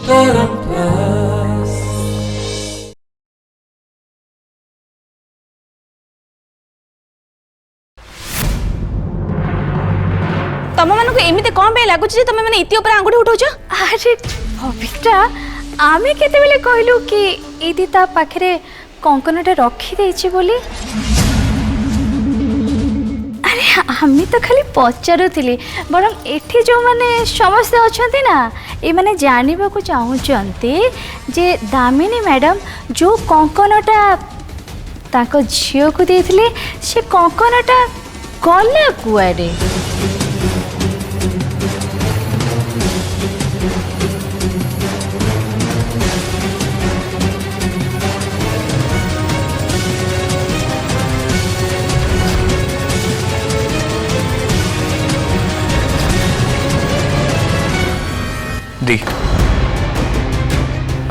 तुम मान को एमती कौन पे लगुच तुम मैंने इति ऊपर आंगुठी उठाउछ? अरे बबिता आमे केते बेले कहलु कि इति ता पाखरे कंकनटे रखी देछि बोली। अरे आमे तो खाली पचारुथिले बरं एठी जो माने समस्त अछंती ना ए माने जानिबा को चाहुचंती जे दामिनी मैडम जो कंकनटा ताको झियो को देथिले से कंकनटा गला कुआरे। दी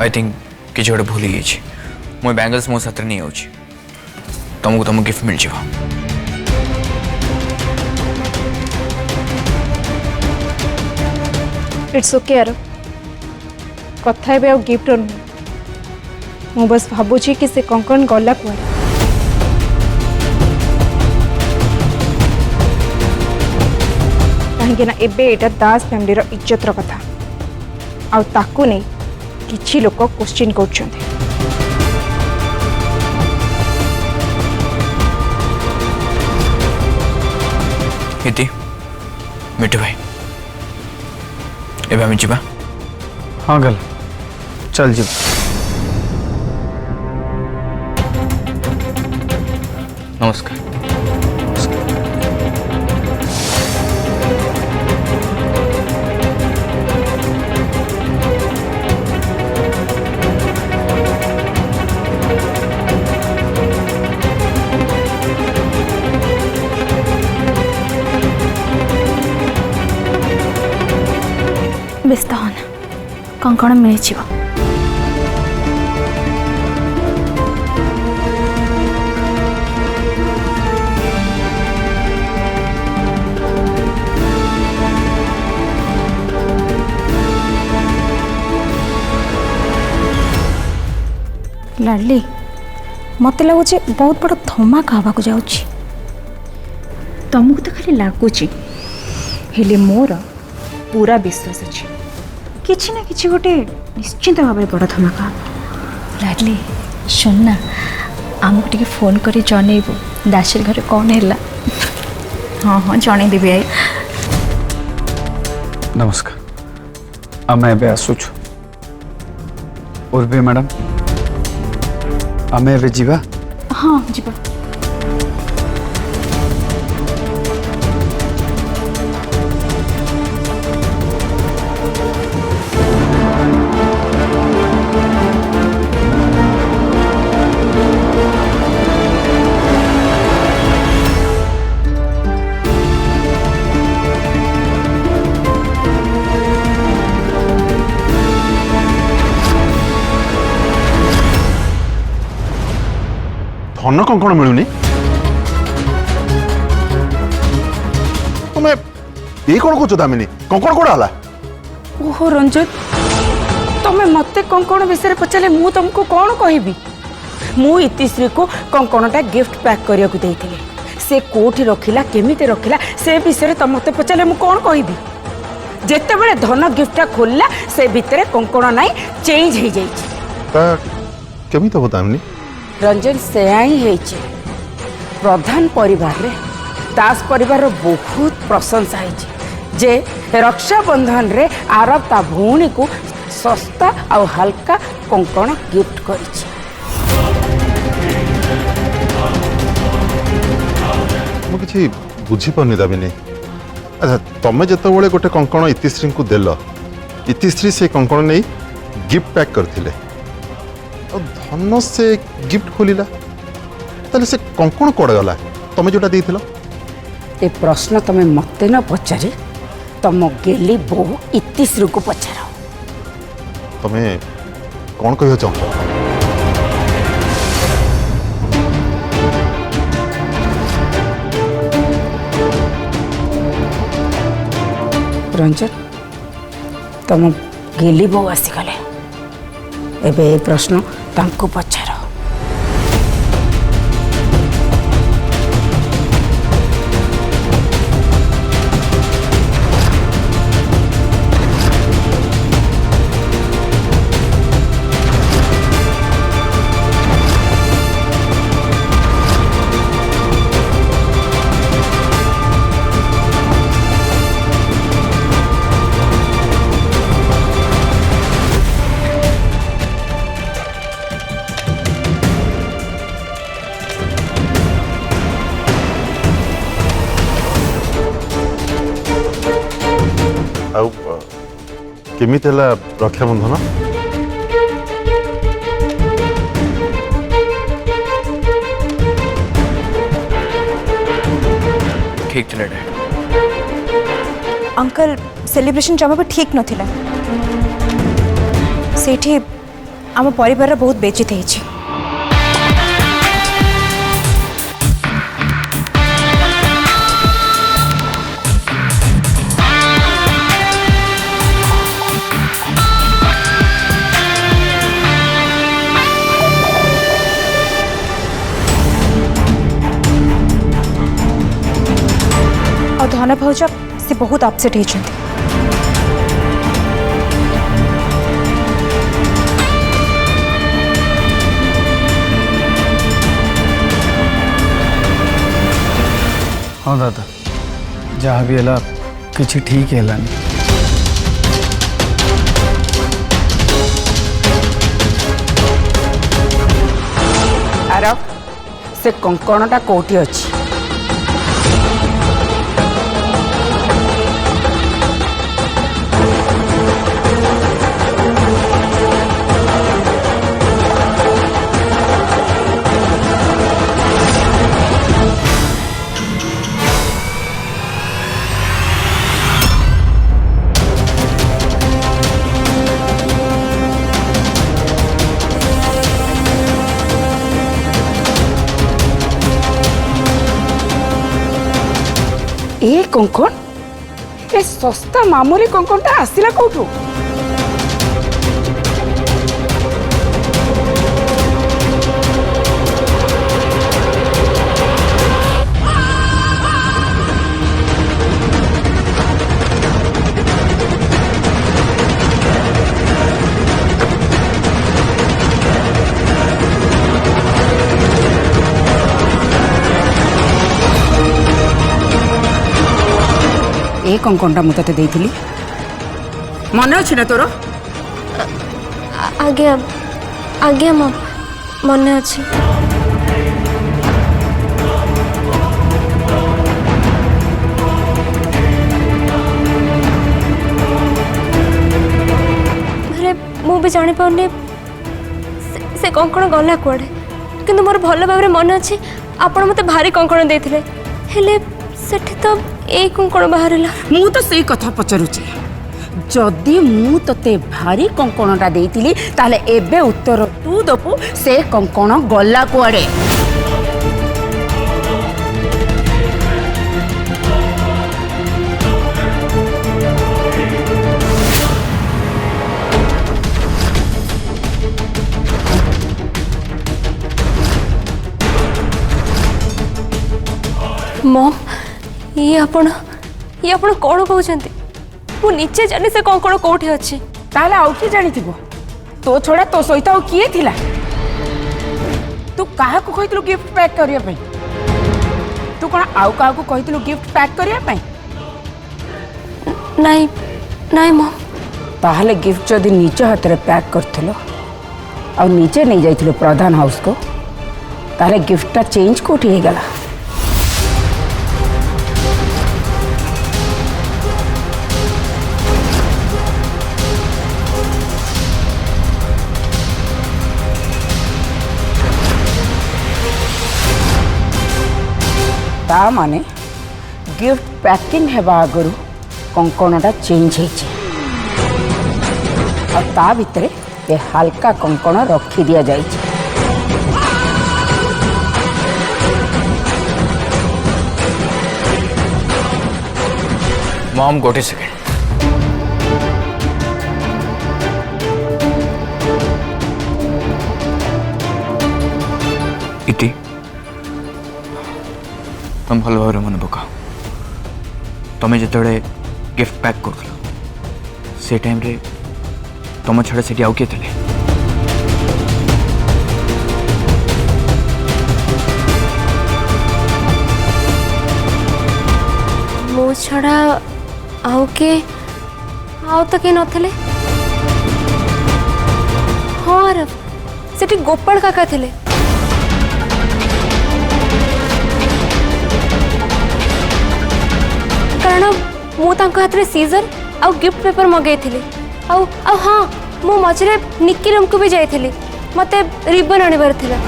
आई थिंक किसी गोटे भूल गई मो बैंगल्स मो साथ नहीं आउची तुमको तुम गिफ्ट मिल जाओ। इट्स ओके यार कथा है गिफ्ट नुह मु बस भावुची कि से कंकन गला कुआरे कहीं एबे एटा दास फैमिली इज्जतर कथा आउ ताकू नहीं किछि लोक क्वेश्चन करछन्ते। इति मिठू भाई एबे हम जीवा। हाँ गल चल जीव। नमस्कार। व्यस्त हन कंकण मिल लाडली मत लगुच बहुत बड़ धमाका हवा जाऊँगी तुमको तो खाली लगुच हेले मोर पूरा विश्वास अच्छे किसी ना किसी गोटे निश्चिंत भाव बड़ धमाका। लाडली सुनना आमको टिके फोन कर जनइबू दासर घर कौन है। हाँ हाँ जनईदेवी आई। नमस्कार आमे एबे आसुछु उर्वी मैडम आमे एबे जीवा। हाँ जीवा। धन कंकण मिलूनी तुम्हें ये कौन कौच दामिनी कंकण कौन है? ओहो रंजन तमें मत कंकण विषय पचारे मु तुमको कौन कहबी मु इतिश्री को कंकणटा गिफ्ट पैक करिया को देइथिले से कोठी रखिला केमिते रखिला से विषय तुम मत पचारे मु कौन कहबी जेते बेले धन गिफ्टटा खोलला से भितरे कंकण नाई चेंज हो जाई केमी तो दामिनी रंजन सेया ही हेचे प्रधान परिवार रे दास परिवार बहुत प्रशंसा है जे रक्षाबंधन रे आरब ता भौणी को सस्ता और हल्का कंकण गिफ्ट करिछि। मु किछि बुझी पानी दामिनी अच्छा तमे जते बेले गोटे कंकण इतिश्री को देल इतिश्री से कंकण नहीं गिफ्ट पैक करथिले धन से गिफ्ट खोलिला ताले से कंकण कोड गला तमे जोटा देथिलो ए प्रश्न तमे मते न पचारे तम गेली बो इतिश्री को पचार तमे कौन कह चाह रंजन तम गेली बो आसी गले एबे ए प्रश्न तांको पचार। आउ केमिति हला रक्षाबंधन? ठीक चले डैड। अंकल सेलिब्रेशन जमा भी ठीक नथिला सेठी आम परिवार बहुत बेचित होइछि। और धन भाउज से बहुत अपसेट होइछन्ति। हाँ दादा जहाँ भी है किसी ठीक है आर से कंकणटा कोठी अछि? ए कंकण ए सस्ता मामूली कंकणटा आसिला कोठू? ए कंकणटा मु तते देइथिली मन अछि ना तोर? आज्ञा आज्ञा मन अच्छी। मु भी जानी पाऊनी से कंकण गला कुआडे किंतु मोर भल भाव मन अच्छी आपण मते भारी कंकण देथिले हेले सेठी तो ए कंकण बाहरला। मु तो सेई कथा पचारुचे जदि मु तते भारी कंकणटा देइथिली ताले एबे उत्तर तू दपु से कंकण गला कुआडे। मम ये आपण कौन कहते मु निचे जानी से कंकण कोठी अच्छी ताले आउ की जानिथिबो तो छोड़ा तो सहित आउ किए थिला? तू काहा को कहितलु गिफ्ट पैक करिया पई? तू कोन आउ काहा को कहितलु गिफ्ट पैक करिया पई? नहीं नहीं मम। ताहले गिफ्ट जदि निज हाथ रे पैक करथलो आ निजे नहीं जाइथिलो प्रधान हाउस को ताहले गिफ्टटा चेंज कोठी हे गला? ता माने गिफ्ट पैकिंग हेबा आगरू कंकणटा चेंज होइछे और ता भितरे ये हल्का कंकण रखी दिया जाइछे। मॉम गोटे सेकेंड तुम भल भाव मन पका तुम्हें जो गिफ्ट पैक कर से टाइम रे तुम छड़ा से आउ किए थे मो छड़ा आउ तो के नथिले हाँ आरव सेठी गोपाल काका थिले कारण मु तांको हाथ रे सीजर आउ गिफ्ट पेपर मगई थिली आउ हाँ मु मझे निक्की रूम को भी जाइथिली मते रिबन आनिबार थिला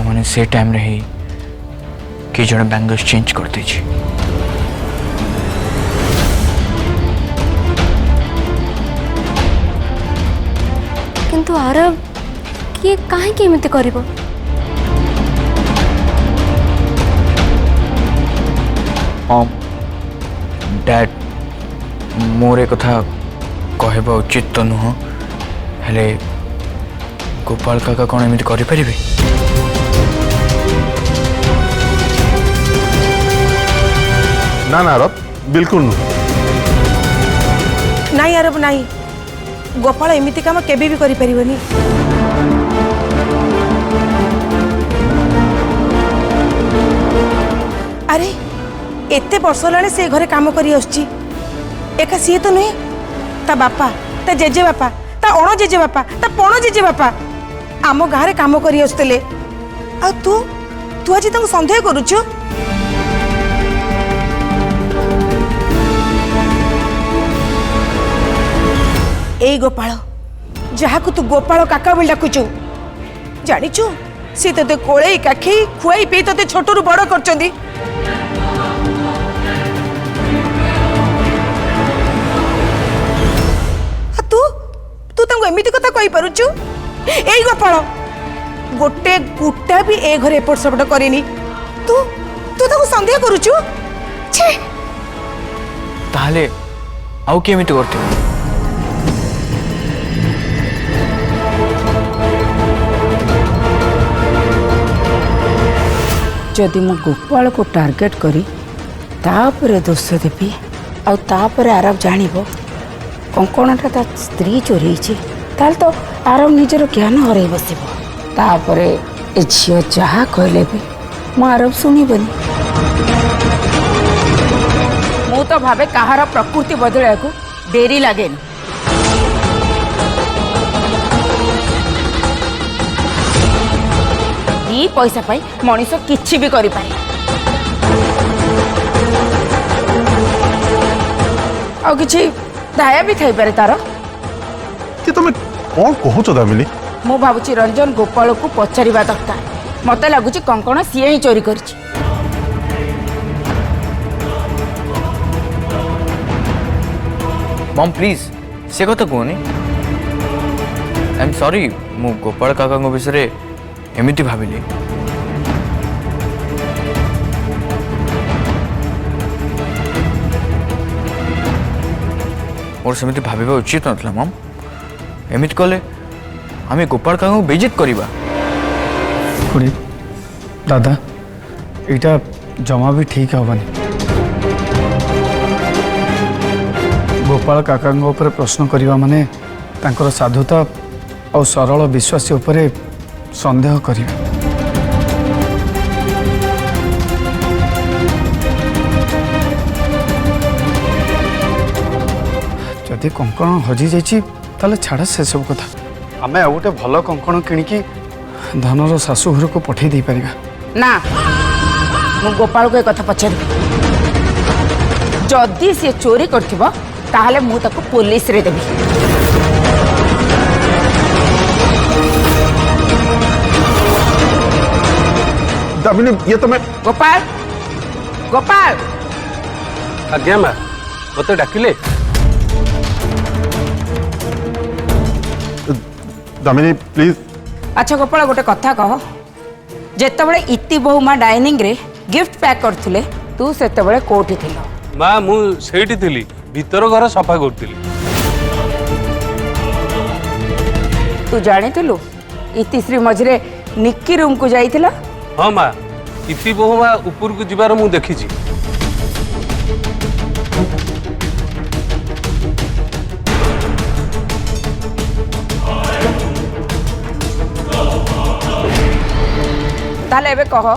मैंने से टाइम रे ही कि जड़े बैंगल्स चेंज कर दे किंतु आरव किए काहे के एमिति करिवो डैड मोर कथा कहबा उचित तो नुह हेले गोपाल काका कौन एमिति करि परिबे ना ना अरब बिल्कुल नुह नाई अरब नाई गोपाल एमिति काम केबे भी करि परिबनी अरे एते वर्ष लाने से घरे काम करी आछी एका सी तो नहीं ता बापा ता जेजे बापा ता अण जेजे बापा ता पण जेजे बापा आम गाँव काम करी आसुले आ तू तू आज तक संदेह करुचु ए गोपाल जहाँ तू गोपाल काका बोल डाकुचु जानिचु सी ते कोड़े काखी खुआई पी ते छोटू बड़ कर तू तू तंग एमिति कथा कहि पारुचु ए गोपाल गोटे गुटा भी ए घरे एपट सेपट करेनी तू तू तंग संदेह करुचु छे ताहले आउ केमिति करते जदि मु गोपाल को टार्गेट करी तापरे दोष देवी आउे आरव जानिबो कंकणटा ता स्त्री चोरी ताल तो आरव निजर ज्ञान हरई बसिबो तापरे ए झियो जहा कहले भी मु आरव सुनिबनी मु तो भावे कहार प्रकृति बदलया को देरी लागेनी दी पैसा पाई मनीष किछि भी करि पारे आ किछि दाया भी थाई पारे तार कि तुम कौन कहूच दामिनी मु भाबुची रंजन गोपाल को पचारिबा दरकार मते लागुची कंकण सीए ही चोरी करछि मम प्लीज से कथा कहनी आई एम सॉरी मु गोपाल काका विषय एमिति भाविली और सेमिति भाविबा उचित नथला मम एमिति कले आमे गोपाल काका को बेइज्जत करिबा खुड़ी दादा एटा जमा भी ठीक हबनी गोपाल काका ऊपर प्रश्न करिबा माने तांकर साधुता और सरल विश्वासी उपरे संदेह करिबा जदि कंकण हजि जाइछि ताले छाड़ा से सब कथा आमे आ गोटे भल कंकण किणिकी धनर शाशु घर को पठे दे परिबा ना मु गोपाल को एक कथा पचारि जदि से चोरी करथिबो ताहले मु ताको पुलिस रे देबी दामिनी ये तुम्हें गोपाल गोपाल आज्ञा माँ मत डाकिले दामिनी प्लीज अच्छा गोपाल गोटे कथा कह जेतेबेले इति बहु माँ डाइनिंग रे गिफ्ट पैक करथुले तू सेतेबेले कोठी थिलो माँ मु सेठी थिली भीतर घर सफा करुली। तू जानिलु इतिश्री मझे निक्की रूम को जाइथिला? हाँ माँ, इति बहु माँ ऊपर को जीवार मु देखी। ताले एबे कह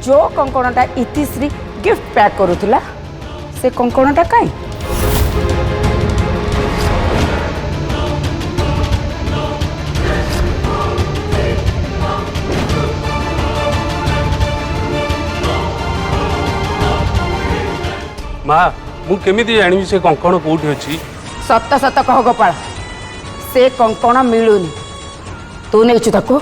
जो कंकणटा इतिश्री गिफ्ट पैक करूला से कंकणटा काई? माँ मु केमिति जानिबि से कंकण कोठी अछि? सत सत कह गोपाल, से कंकण मिलुनी, तू नेचु ताको?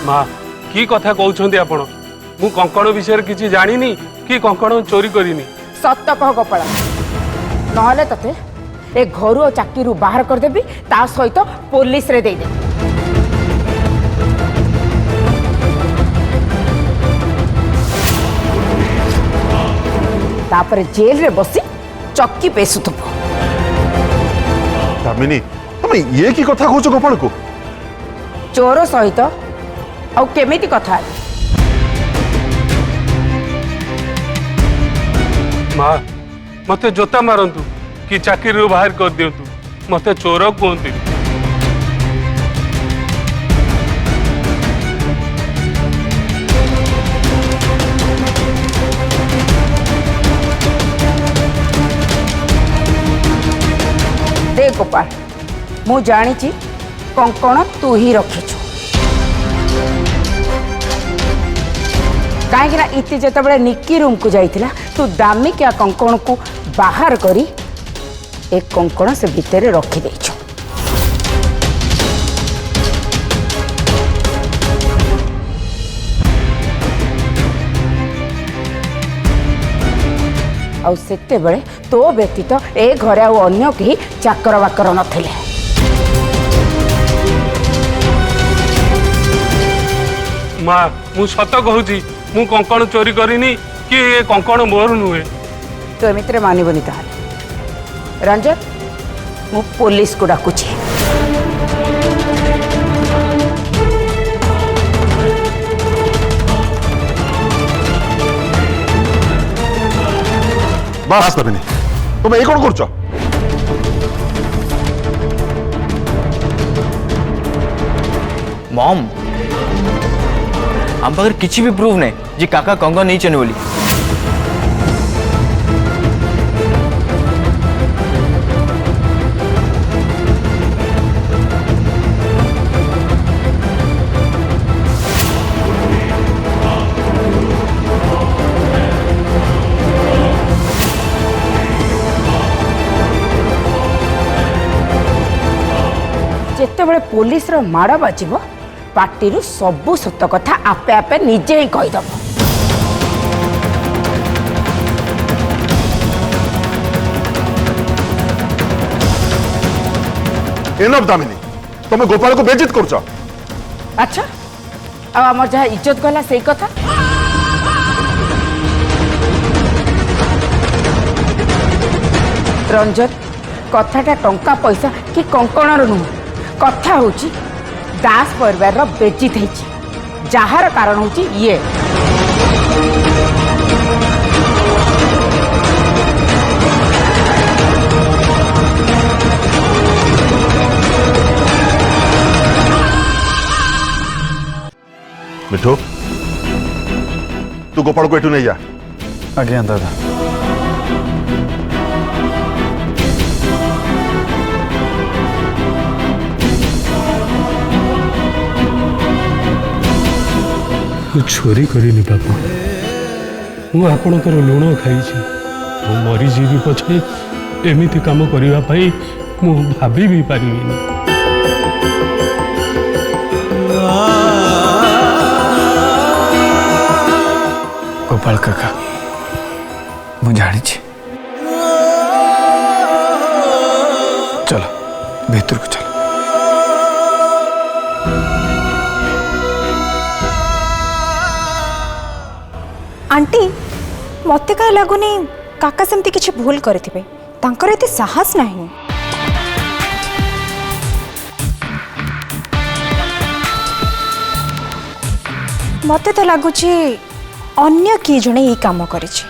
माँ की कथा कहउछन्ती आपण? मु कंकण विषय किछि जानिनी कि कंकण चोरी करिनी। सत कह गोपाल, नहले तते ए घरु और चाकरी बाहर कर देबी, ता सहित पुलिस रे दे दे। तापर जेल रे बसी चक्की पेसुथबो। दामिनी तुम ये की कथा कहूछ गोपाल को? चोर सहित आउ केमिति कथा? माँ मते जोता मारंतु कि चाकरी बाहर कर दियंतु, मते चोर कहते। देख गोपाल, मु जानी कंकण तू ही रखीचु, कहीं इति जिते निक्की रूम को जाइथिला तू दामिकिया कंकण को बाहर करी एक कंकण से भितर रखी देइछु। आउ सेते बेले तो व्यतीत ए घरे आउ अन्य केही चाकर बाकर नथिले। माँ मु सत कहूची, मु कंकण चोरी करिनी कि ए कंकण मोर नुहे। तो एमित्रे मानिबनी ताहाले रंजन, मु पुलिस को डाकुची। बास दामिनी तुम ये कौन करछ? मॉम आम पाखे किसी भी प्रूफ नहीं जी काका कंकण नहीं चने बोली। जेतेबेले पुलिस रो माड़ बाजिबो पार्टी सबू सत कथा आपे आपे निजे ही कहीदब। एनफ दामिनी तुम गोपाल को बेइज्जत करछ। अच्छा अब आमर जहाँ इज्जत गला से कथा। रंजन कथाटा टंका पैसा कि कंकणर नुह, कथा होची दास परिवार बेजित होती, जार कारण होची ये। मिठू तू गोपाल को एठू नहीं जा। आज्ञा दादा। चोरी करिनी बापू, मु आपणकर लुण खाई, मरीजी पछे एमिति काम करिवा पाई मु भाभी भी पारिनी। गोपाल काका मु जानी चलो भीतर को चलो। आंटी मते कहीं लगुनि काका सेमती किसी भूल करथिबे तांकर एते साहस नहीं। मते तो लगुची अन्य किए जणे ये काम करिछि।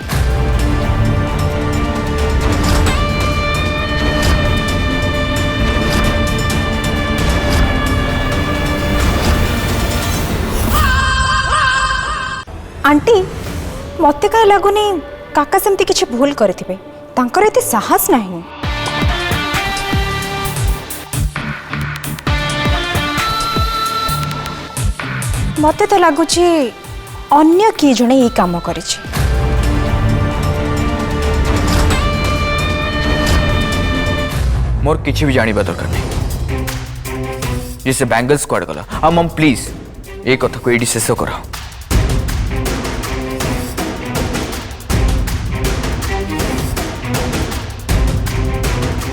आंटी मते कहीं लगुनि काका सेमती किसी भूल करथिबे तांकर एते साहस नहीं। मते तो लगुची अन्य किए जणे ये काम करिछि। मोर किसी भी जानिबा दरकार नहीं जिसे बैंगल्स कुआड गला। आ मम प्लीज ए कथा को एडी शेष करा।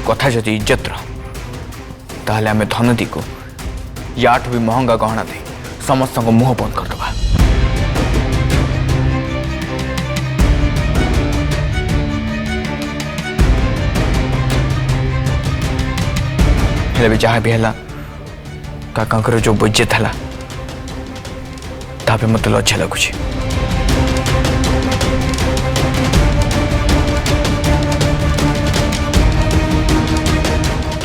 कथा जदि इज्जत ताहले आमे धनदी को याठ भी महंगा गहना दे समस्त को मुंह बंद करदबा। हेले भी जहाँ भी है काका जो बेज्जत है तापे मत लज्जा लगुच।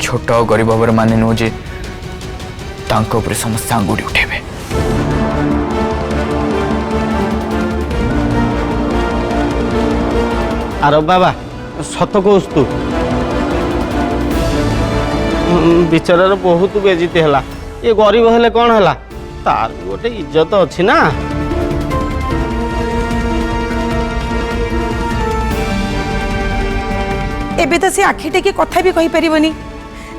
छोट गरीब भाव माने नुह जे समस्त आंगुड़ी उठेबे। आरो बाबा सत कहूस तू बिचारार बहुत बेजिति है। ये गरीब हेले कौन है तार गोटे इज्जत अच्छी ना। एबे तो से आखि टेकी कथा भी कहि परिबनी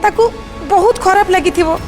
ताकू बहुत खराब लगी थिबो।